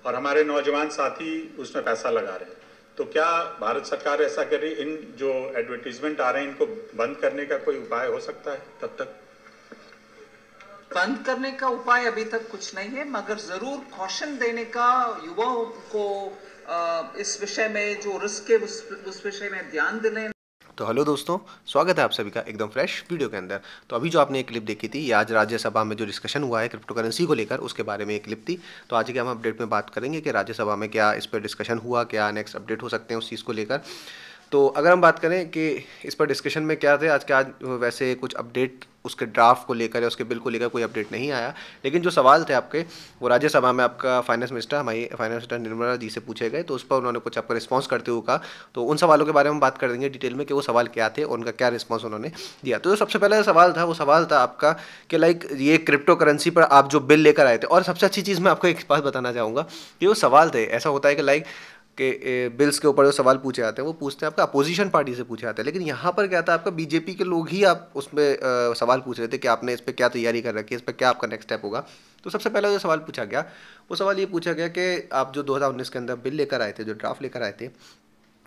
और हमारे नौजवान साथी उसमें पैसा लगा रहे हैं। तो क्या भारत सरकार ऐसा करे, इन जो एडवर्टीजमेंट आ रहे हैं इनको बंद करने का कोई उपाय हो सकता है? तब तक बंद करने का उपाय अभी तक कुछ नहीं है, मगर जरूर कॉशन देने का, युवाओं को इस विषय में जो रिस्क है उस विषय में ध्यान देने। तो हेलो दोस्तों, स्वागत है आप सभी का एकदम फ्रेश वीडियो के अंदर। तो अभी जो आपने एक क्लिप देखी थी, ये आज राज्यसभा में जो डिस्कशन हुआ है क्रिप्टो करेंसी को लेकर, उसके बारे में एक क्लिप थी। तो आज के हम अपडेट में बात करेंगे कि राज्यसभा में क्या इस पर डिस्कशन हुआ, क्या नेक्स्ट अपडेट हो सकते हैं उस चीज़ को लेकर। तो अगर हम बात करें कि इस पर डिस्कशन में क्या थे आज वैसे कुछ अपडेट उसके ड्राफ्ट को लेकर या उसके बिल को लेकर कोई अपडेट नहीं आया, लेकिन जो सवाल थे आपके वो राज्यसभा में आपका फाइनेंस मिनिस्टर, हमारी फाइनेंस मिनिस्टर निर्मला जी से पूछे गए। तो उस पर उन्होंने कुछ आपका रिस्पांस करते हुए कहा। तो उन सवालों के बारे में बात कर देंगे डिटेल में कि वो सवाल क्या थे और उनका क्या रिस्पॉन्स उन्होंने दिया। तो जो सबसे पहला सवाल था वो सवाल था आपका कि लाइक ये क्रिप्टो करेंसी पर आप जो बिल लेकर आए थे, और सबसे अच्छी चीज़ मैं आपको एक बात बताना चाहूँगा कि वो सवाल थे, ऐसा होता है कि लाइक के बिल्स के ऊपर जो सवाल पूछे जाते हैं वो पूछते हैं आपका अपोजिशन पार्टी से पूछे जाते हैं, लेकिन यहाँ पर क्या था, आपका बीजेपी के लोग ही आप उसमें सवाल पूछ रहे थे कि आपने इस पर क्या तैयारी कर रखी है, इस पर क्या आपका नेक्स्ट स्टेप होगा। तो सबसे पहला जो सवाल पूछा गया वो सवाल ये पूछा गया कि आप जो 2019 के अंदर बिल लेकर आए थे, जो ड्राफ्ट लेकर आए थे,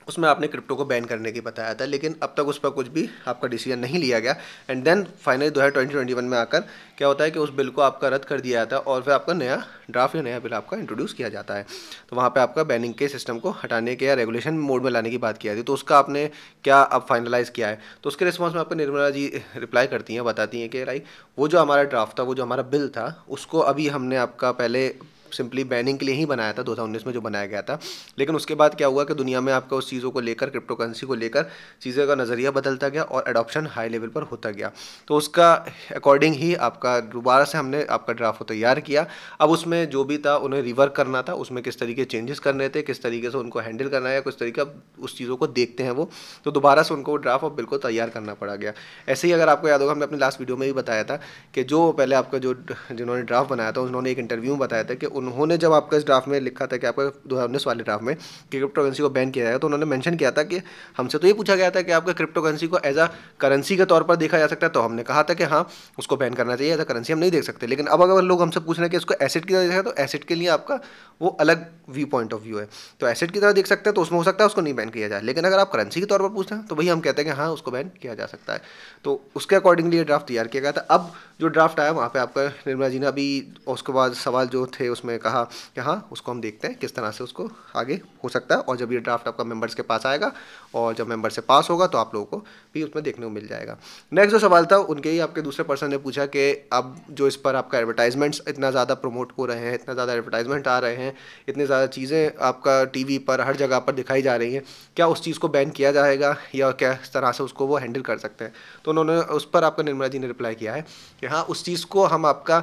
उसमें आपने क्रिप्टो को बैन करने की बताया था, लेकिन अब तक उस पर कुछ भी आपका डिसीजन नहीं लिया गया। एंड देन फाइनली 2021 में आकर क्या होता है कि उस बिल को आपका रद्द कर दिया जाता है और फिर आपका नया ड्राफ्ट या नया बिल आपका इंट्रोड्यूस किया जाता है। तो वहाँ पे आपका बैनिंग के सिस्टम को हटाने के या रेगुलेशन मोड में लाने की बात की जाती है। तो उसका आपने क्या अब फाइनलाइज़ किया है? तो उसके रिस्पॉन्स में आपको निर्मला जी रिप्लाई करती हैं, बताती हैं कि लाइक वो जो हमारा ड्राफ्ट था, वो जो हमारा बिल था, उसको अभी हमने आपका पहले सिंपली बैनिंग के लिए ही बनाया था 2019 में जो बनाया गया था, लेकिन उसके बाद क्या हुआ कि दुनिया में आपका उस चीज़ों को लेकर, क्रिप्टो करेंसी को लेकर चीज़ों का नज़रिया बदलता गया और एडॉप्शन हाई लेवल पर होता गया। तो उसका अकॉर्डिंग ही आपका दोबारा से हमने आपका ड्राफ्ट को तैयार किया। अब उसमें जो भी था उन्हें रिवर्क करना था, उसमें किस तरीके चेंजेस करने थे, किस तरीके से उनको हैंडल करना है, या किस तरीके उस चीज़ों को देखते हैं वो, तो दोबारा से उनको ड्राफ्ट और बिल को तैयार करना पड़ा गया। ऐसे ही अगर आपको याद होगा, हमने अपनी लास्ट वीडियो में भी बताया था कि जो पहले आपका जिन्होंने ड्राफ्ट बनाया था उन्होंने एक इंटरव्यू में बताया था कि उन्होंने जब आपका इस ड्राफ्ट में लिखा था कि आपका 2019 वाले ड्राफ्ट में क्रिप्टो करेंसी को बैन किया जाएगा, तो उन्होंने मेंशन किया था कि हमसे तो ये पूछा गया था कि आपका क्रिप्टो करेंसी को एज अ करेंसी के तौर पर देखा जा सकता है, तो हमने कहा था कि हाँ उसको बैन करना चाहिए, एज अ करेंसी हम नहीं देख सकते। लेकिन अब अगर लोग हमसे पूछ रहे हैं कि इसको एसेट की तरह देखा, तो एसेट के लिए आपका वो अलग व्यू पॉइंट ऑफ व्यू है। तो एसेट की तरह देख सकते हैं तो उसमें हो सकता है उसको नहीं बैन किया जाए, लेकिन अगर आप करेंसी के तौर पर पूछते हैं तो वही हम कहते हैं कि हाँ उसको बैन किया जा सकता है। तो उसके अकॉर्डिंगली ये ड्राफ्ट तैयार किया गया था। अब जो ड्राफ्ट आया वहाँ पे आपका निर्मला जी ने अभी उसके बाद सवाल जो थे उसमें कहा कि हाँ उसको हम देखते हैं किस तरह से उसको आगे हो सकता है, और जब ये ड्राफ्ट आपका मेंबर्स के पास आएगा और जब मेंबर से पास होगा तो आप लोगों को भी उसमें देखने को मिल जाएगा। नेक्स्ट जो सवाल था उनके ही आपके दूसरे पर्सन ने पूछा कि अब जो इस पर आपका एडवर्टाइजमेंट्स इतना ज़्यादा प्रमोट हो रहे हैं, इतना ज़्यादा एडवर्टाइजमेंट आ रहे हैं, इतनी ज़्यादा चीज़ें आपका टीवी पर हर जगह पर दिखाई जा रही हैं, क्या उस चीज़ को बैन किया जाएगा या किस तरह से उसको वो हैंडल कर सकते हैं? तो उन्होंने उस पर आपका निर्मला जी ने रिप्लाई किया है कि हाँ उस चीज़ को हम आपका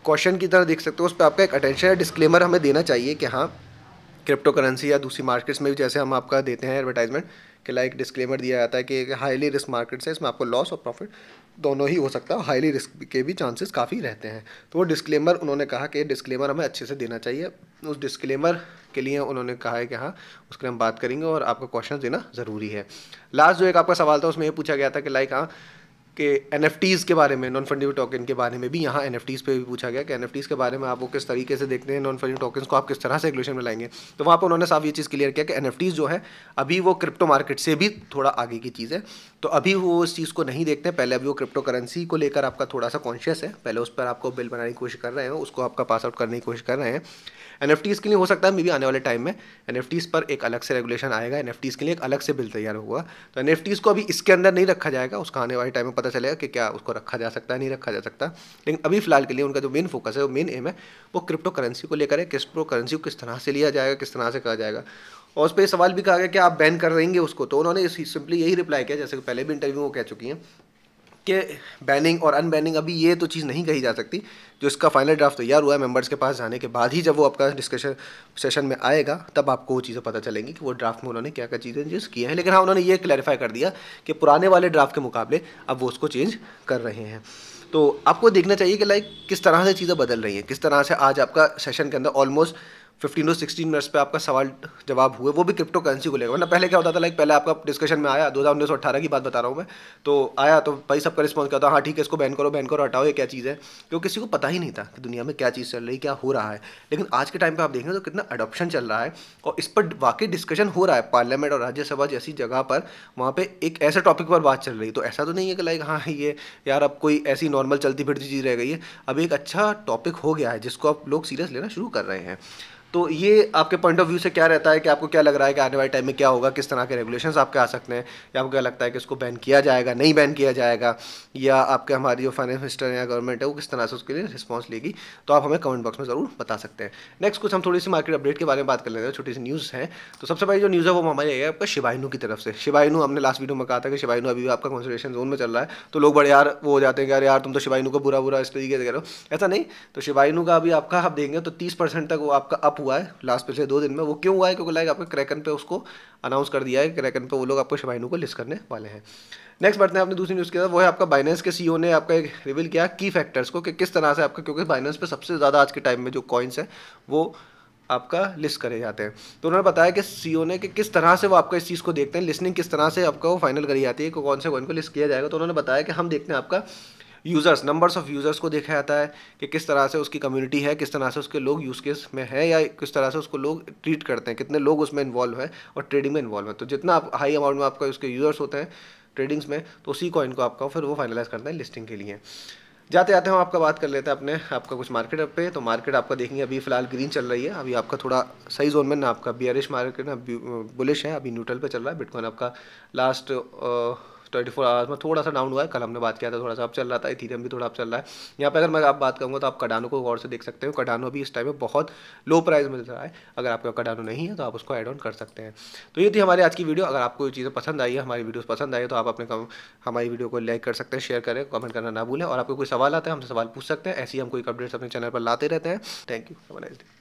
क्वेश्चन की तरह देख सकते हो, उस पर आपका एक अटेंशन या डिस्क्लेमर हमें देना चाहिए कि हाँ क्रिप्टो करेंसी या दूसरी मार्केट्स में भी जैसे हम आपका देते हैं एडवर्टाइजमेंट कि लाइक डिस्क्लेमर दिया जाता है कि हाईली रिस्क मार्केट्स है, इसमें आपको लॉस और प्रॉफिट दोनों ही हो सकता है, हाईली रिस्क के भी चांसेस काफ़ी रहते हैं। तो वो डिस्क्लेमर उन्होंने कहा कि डिस्क्लेमर हमें अच्छे से देना चाहिए। उस डिस्क्लेमर के लिए उन्होंने कहा है कि हाँ उसके हम बात करेंगे और आपका क्वेश्चन देना ज़रूरी है। लास्ट जो एक आपका सवाल था उसमें ये पूछा गया था कि लाइक हाँ कि NFTs के बारे में, नॉन फंडिबल टोकन के बारे में भी यहाँ NFTs पे भी पूछा गया कि NFTs के बारे में आप वो किस तरीके से देखते हैं, नॉन फंडिबल टोकन्स को आप किस तरह से रेगुलेशन में लाएंगे। तो वहाँ पर उन्होंने साफ ये चीज़ क्लियर किया कि NFTs जो है अभी वो क्रिप्टो मार्केट से भी थोड़ा आगे की चीज़ है, तो अभी वो उस चीज़ को नहीं देखते हैं। पहले अभी वो क्रिप्टो करेंसी को लेकर आपका थोड़ा सा कॉन्शियस है, पहले उस पर आपको बिल बनाने की कोशिश कर रहे हैं, उसको आपका पास आउट करने की कोशिश कर रहे हैं। NFTs के लिए हो सकता है मे भी आने वाले टाइम में NFTs पर एक अलग से रेगुलेशन आएगा, NFTs के लिए एक अलग से बिल तैयार होगा। तो NFTs को अभी इसके अंदर नहीं रखा जाएगा, उसका आने वाले टाइम में पता चलेगा कि क्या उसको रखा जा सकता है, नहीं रखा जा सकता। लेकिन अभी फिलहाल के लिए उनका जो मेन फोकस है, वो मेन एम है, वो क्रिप्टो करेंसी को लेकर है। क्रिप्टो करेंसी को किस तरह से लिया जाएगा, किस तरह से कहा जाएगा, और उस पर सवाल भी कहा गया कि आप बैन कर देंगे उसको। तो उन्होंने सिंपली यही रिप्लाई किया, जैसे पहले भी इंटरव्यू में कह चुकी हैं कि बैनिंग और अनबैनिंग अभी ये तो चीज़ नहीं कही जा सकती। जो इसका फाइनल ड्राफ्ट तैयार हुआ है मेंबर्स के पास जाने के बाद ही जब वो आपका डिस्कशन सेशन में आएगा तब आपको वो चीज़ें पता चलेंगी कि वो ड्राफ्ट में उन्होंने क्या क्या चीज़ें चेंज किए हैं। लेकिन हाँ उन्होंने ये क्लैरिफाई कर दिया कि पुराने वाले ड्राफ्ट के मुकाबले अब वो उसको चेंज कर रहे हैं। तो आपको देखना चाहिए कि लाइक किस तरह से चीज़ें बदल रही हैं, किस तरह से आज आपका सेशन के अंदर ऑलमोस्ट 15 to 16 मिनट्स पे आपका सवाल जवाब हुए, वो भी क्रिप्टो करेंसी को लेकर। वरना पहले क्या होता था, लाइक पहले आपका डिस्कशन में आया 2019-18 की बात बता रहा हूँ मैं, तो आया तो भाई सबका रिस्पॉन्स क्या था, हाँ ठीक है इसको बैन करो हटाओ, ये क्या चीज़ है, क्योंकि किसी को पता ही नहीं था कि दुनिया में क्या चीज़ चल रही, क्या हो रहा है। लेकिन आज के टाइम पर आप देखें तो कितना अडॉप्शन चल रहा है और इस पर वाकई डिस्कशन हो रहा है पार्लियामेंट और राज्यसभा जैसी जगह पर, वहाँ पर एक ऐसे टॉपिक पर बात चल रही। तो ऐसा तो नहीं है कि लाइक हाँ ये यार अब कोई ऐसी नॉर्मल चलती फिरती चीज़ रह गई है, अब एक अच्छा टॉपिक हो गया है जिसको अब लोग सीरियस लेना शुरू कर रहे हैं। तो ये आपके पॉइंट ऑफ व्यू से क्या रहता है कि आपको क्या लग रहा है कि आने वाले टाइम में क्या होगा, किस तरह के रेगुलेशंस आपके आ सकते हैं, या आपको क्या लगता है कि इसको बैन किया जाएगा, नहीं बैन किया जाएगा, या आपके हमारी जो फाइनेंस मिनिस्टर या गवर्नमेंट है वो किस तरह से उसके लिए रिस्पॉन्स लेगी, तो आप हमें कमेंट बॉक्स में ज़रूर बता सकते हैं। नेक्स्ट कुछ हम थोड़ी सी मार्केट अपडेट के बारे में बात कर लेते हैं, छोटी सी न्यूज़ है। तो सबसे पहले जो न्यूज़ है वो हमारी है आपका शिबा इनू की तरफ से। शिबा इनू हमने लास्ट वीडियो में कहा था कि शिबा इनू अभी भी आपका कंसिडरेशन जोन में चल रहा है, तो लोग बड़े यार वो हो जाते हैं कि यार तुम तो शिबा इनू को बुरा इस तरीके से कह रहे हो, ऐसा नहीं। तो शिबा इनू का अभी आपका आप देंगे तो 30% तक वो आपका अप हुआ है लास्ट पिछले 2 दिन में। वो क्यों हुआ है, क्योंकि लाइक आपके क्रैकन पे उसको अनाउंस कर दिया है, क्रैकन पे वो लोग आपको शिबा इनू को लिस्ट करने वाले हैं। नेक्स्ट बढ़ते हैं अपनी दूसरी न्यूज़ के साथ, वो है आपका बाइनेंस के सीईओ ने आपका एक रिवील किया की फैक्टर्स को कि किस तरह से आपका, क्योंकि बाइनेंस पे सबसे ज़्यादा आज के टाइम में जो कॉइन्स है वो आपका लिस्ट करे जाते हैं। तो उन्होंने बताया कि सीईओ ने कि किस तरह से वो आपका इस चीज़ को देखते हैं, लिस्टिंग किस तरह से आपका वो फाइनल करी जाती है कि कौन से कॉइन को लिस्ट किया जाएगा। तो उन्होंने बताया कि हम देखते हैं आपका यूज़र्स, नंबर्स ऑफ यूज़र्स को देखा जाता है कि किस तरह से उसकी कम्युनिटी है, किस तरह से उसके लोग यूज़ केस में है, या किस तरह से उसको लोग ट्रीट करते हैं, कितने लोग उसमें इन्वॉल्व हैं और ट्रेडिंग में इन्वॉल्व है। तो जितना आप हाई अमाउंट में आपका उसके यूज़र्स होते हैं ट्रेडिंग्स में, तो उसी कॉइन को आपका फिर वो फाइनलाइज करते हैं लिस्टिंग के लिए। जाते आते हम आपका बात कर लेते हैं अपने आपका कुछ मार्केट पे। तो मार्केट आपका देखेंगे अभी फिलहाल ग्रीन चल रही है, अभी आपका थोड़ा सही जोन में ना, आपका बियरिश मार्केट ना बुलिश है, अभी न्यूट्रल पे चल रहा है। बिटकॉइन आपका लास्ट 24 आवर्स में थोड़ा सा डाउन हुआ है, कल हमने बात किया था थोड़ा सा अप चल रहा था, इथीरियम भी थोड़ा अप चल रहा है। यहाँ पे अगर मैं आप बात करूँगा तो आप कार्डानो को गौर से देख सकते हो, कार्डानो भी इस टाइम में बहुत लो प्राइस में चल रहा है। अगर आपका कार्डानो नहीं है तो आप उसको ऐड ऑन कर सकते हैं। तो ये थी हमारी आज की वीडियो। अगर आपको ये चीज़ें पसंद आई है, हमारी वीडियोस पसंद आई है, तो आप अपने हमारी वीडियो को लाइक कर सकते हैं, शेयर करें, कमेंट करना ना भूलें, और आपको कोई सवाल आता है हमसे सवाल पूछ सकते हैं। ऐसे ही हम कोई अपडेट्स अपने चैनल पर लाते रहते हैं। Thank you, have a nice day.